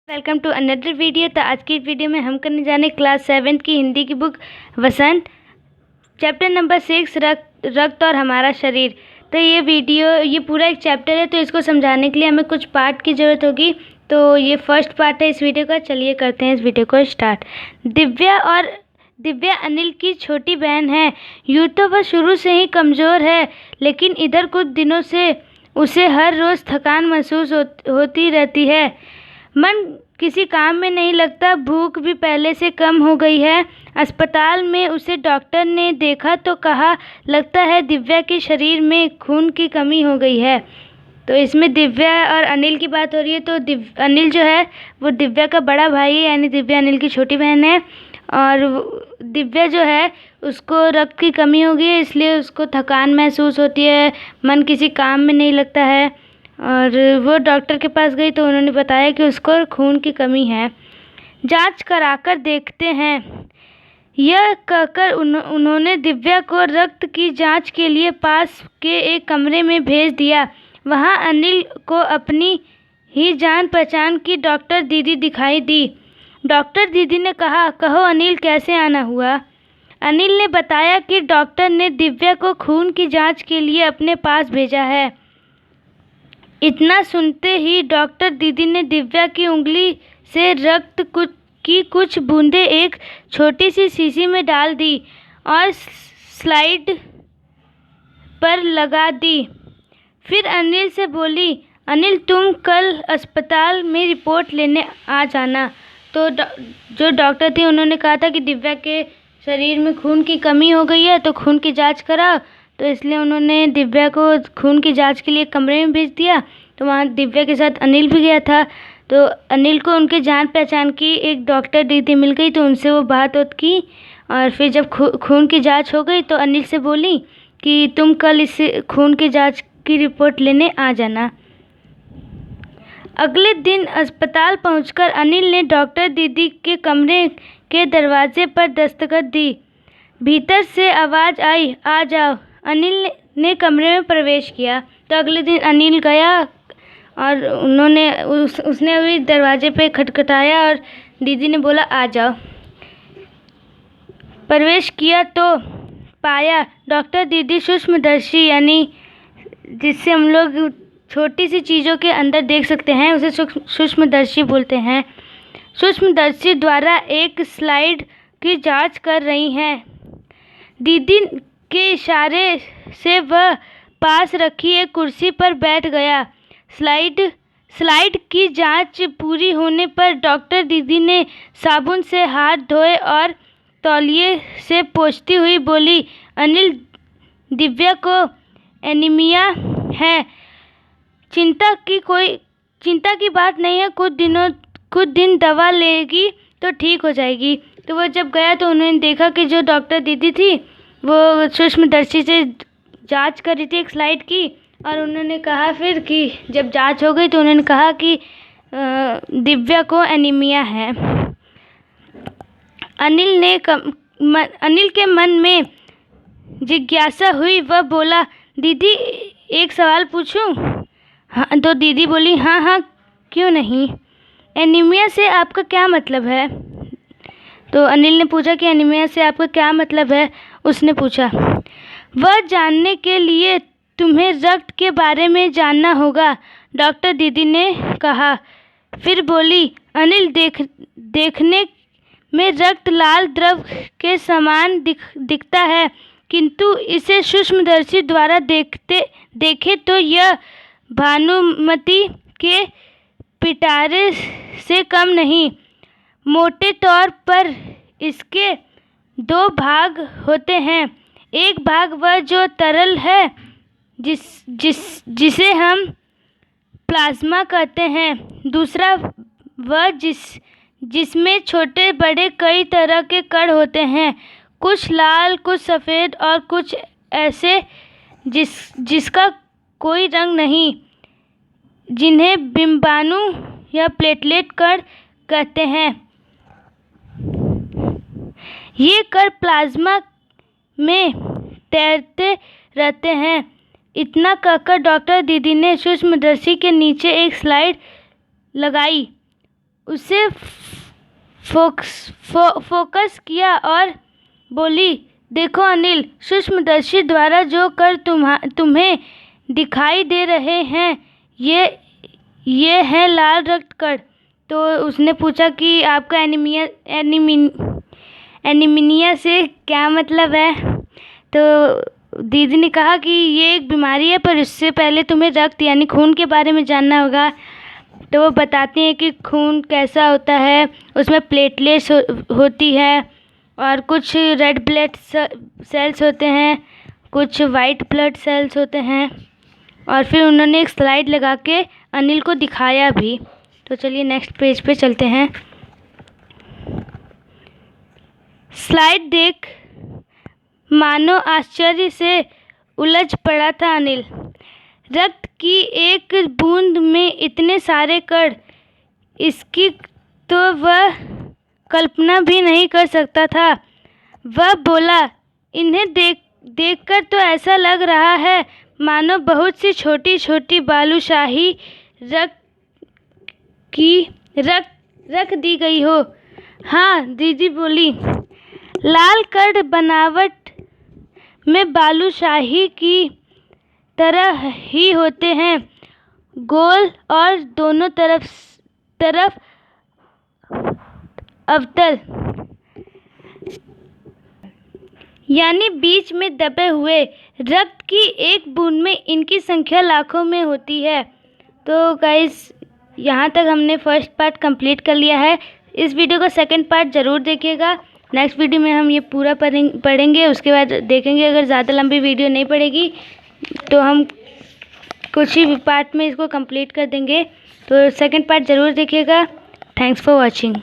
Welcome to another video. तो आज की वीडियो में हम करने जाने क्लास 7 की हिंदी की बुक वसंत, चैप्टर नंबर 6 रक्त और हमारा शरीर। तो ये पूरा एक चैप्टर है, तो इसको समझाने के लिए हमें कुछ पार्ट की ज़रूरत होगी। तो ये फर्स्ट पार्ट है इस वीडियो का। चलिए करते हैं इस वीडियो को स्टार्ट। दिव्या अनिल की छोटी बहन है। यूँ तो वह शुरू से ही कमज़ोर है, लेकिन इधर कुछ दिनों से उसे हर रोज़ थकान महसूस होती रहती है। मन किसी काम में नहीं लगता, भूख भी पहले से कम हो गई है। अस्पताल में उसे डॉक्टर ने देखा तो कहा, लगता है दिव्या के शरीर में खून की कमी हो गई है। तो इसमें दिव्या और अनिल की बात हो रही है। तो अनिल जो है वो दिव्या का बड़ा भाई है, यानी दिव्या अनिल की छोटी बहन है। और दिव्या जो है उसको रक्त की कमी हो गई है, इसलिए उसको थकान महसूस होती है, मन किसी काम में नहीं लगता है। और वो डॉक्टर के पास गई तो उन्होंने बताया कि उसको खून की कमी है। जांच कराकर देखते हैं। यह कहकर उन्होंने दिव्या को रक्त की जांच के लिए पास के एक कमरे में भेज दिया। वहां अनिल को अपनी ही जान पहचान की डॉक्टर दीदी दिखाई दी। डॉक्टर दीदी ने कहा, कहो अनिल, कैसे आना हुआ? अनिल ने बताया कि डॉक्टर ने दिव्या को खून की जांच के लिए अपने पास भेजा है। इतना सुनते ही डॉक्टर दीदी ने दिव्या की उंगली से रक्त की कुछ बूंदें एक छोटी सी शीशी में डाल दी और स्लाइड पर लगा दी। फिर अनिल से बोली, अनिल तुम कल अस्पताल में रिपोर्ट लेने आ जाना। तो जो डॉक्टर थे उन्होंने कहा था कि दिव्या के शरीर में खून की कमी हो गई है, तो खून की जांच कराओ। तो इसलिए उन्होंने दिव्या को खून की जांच के लिए कमरे में भेज दिया। तो वहाँ दिव्या के साथ अनिल भी गया था। तो अनिल को उनके जान पहचान की एक डॉक्टर दीदी मिल गई, तो उनसे वो बात की। और फिर जब खून की जांच हो गई तो अनिल से बोली कि तुम कल इस खून की जांच की रिपोर्ट लेने आ जाना। अगले दिन अस्पताल पहुंचकर अनिल ने डॉक्टर दीदी के कमरे के दरवाजे पर दस्तक दी। भीतर से आवाज़ आई, आ जाओ। अनिल ने कमरे में प्रवेश किया। तो अगले दिन अनिल गया और उसने भी दरवाजे पे खटखटाया और दीदी ने बोला, आ जाओ। प्रवेश किया तो पाया डॉक्टर दीदी सूक्ष्मदर्शी, यानी जिससे हम लोग छोटी सी चीज़ों के अंदर देख सकते हैं, उसे सूक्ष्मदर्शी बोलते हैं। सूक्ष्मदर्शी द्वारा एक स्लाइड की जांच कर रही हैं। दीदी के इशारे से वह पास रखी एक कुर्सी पर बैठ गया। स्लाइड की जांच पूरी होने पर डॉक्टर दीदी ने साबुन से हाथ धोए और तौलिए से पोंछती हुई बोली, अनिल, दिव्या को एनीमिया है। चिंता की बात नहीं है, कुछ दिन दवा लेगी तो ठीक हो जाएगी। तो वो जब गया तो उन्होंने देखा कि जो डॉक्टर दीदी थी वो सूक्ष्मदर्शी से जांच कर रही थी एक स्लाइड की। और उन्होंने कहा फिर कि जब जांच हो गई तो उन्होंने कहा कि दिव्या को एनीमिया है। अनिल के मन में जिज्ञासा हुई। वह बोला, दीदी एक सवाल पूछूं? हाँ। तो दीदी बोली, हाँ, क्यों नहीं। एनीमिया से आपका क्या मतलब है? तो अनिल ने पूछा कि एनीमिया से आपका क्या मतलब है? उसने पूछा, वह जानने के लिए तुम्हें रक्त के बारे में जानना होगा, डॉक्टर दीदी ने कहा। फिर बोली, अनिल, देखने में रक्त लाल द्रव के समान दिखता है, किंतु इसे सूक्ष्मदर्शी द्वारा देखे तो यह भानुमति के पिटारे से कम नहीं। मोटे तौर पर इसके दो भाग होते हैं। एक भाग वह जो तरल है, जिसे हम प्लाज्मा कहते हैं। दूसरा वह जिसमें छोटे बड़े कई तरह के कण होते हैं, कुछ लाल, कुछ सफ़ेद और कुछ ऐसे जिसका कोई रंग नहीं, जिन्हें बिंबाणु या प्लेटलेट कण कहते हैं। ये कण प्लाज्मा में तैरते रहते हैं। इतना कहकर डॉक्टर दीदी ने सूक्ष्मदर्शी के नीचे एक स्लाइड लगाई उसे फोकस किया और बोली, देखो अनिल, सूक्ष्मदर्शी द्वारा जो कर तुम्हें दिखाई दे रहे हैं ये है लाल रक्त कण। तो उसने पूछा कि आपका एनीमिया से क्या मतलब है। तो दीदी ने कहा कि ये एक बीमारी है, पर इससे पहले तुम्हें रक्त यानी खून के बारे में जानना होगा। तो वो बताते हैं कि खून कैसा होता है, उसमें प्लेटलेट्स होती है और कुछ रेड ब्लड सेल्स होते हैं, कुछ वाइट ब्लड सेल्स होते हैं। और फिर उन्होंने एक स्लाइड लगा के अनिल को दिखाया भी। तो चलिए नेक्स्ट पेज पे चलते हैं। स्लाइड देख मानो आश्चर्य से उलझ पड़ा था अनिल। रक्त की एक बूंद में इतने सारे कण, इसकी तो वह कल्पना भी नहीं कर सकता था। वह बोला, इन्हें देखकर तो ऐसा लग रहा है मानो बहुत सी छोटी छोटी बालूशाही रख दी गई हो। हाँ, दीदी बोली, लाल कण बनावट में बालूशाही की तरह ही होते हैं, गोल और दोनों तरफ अवतल, यानी बीच में दबे हुए। रक्त की एक बूंद में इनकी संख्या लाखों में होती है। तो गाइस, यहाँ तक हमने फर्स्ट पार्ट कंप्लीट कर लिया है। इस वीडियो का सेकंड पार्ट ज़रूर देखिएगा। नेक्स्ट वीडियो में हम ये पूरा पढ़ेंगे। उसके बाद देखेंगे, अगर ज़्यादा लंबी वीडियो नहीं पड़ेगी तो हम कुछ ही पार्ट में इसको कंप्लीट कर देंगे। तो सेकंड पार्ट ज़रूर देखिएगा। Thanks for watching.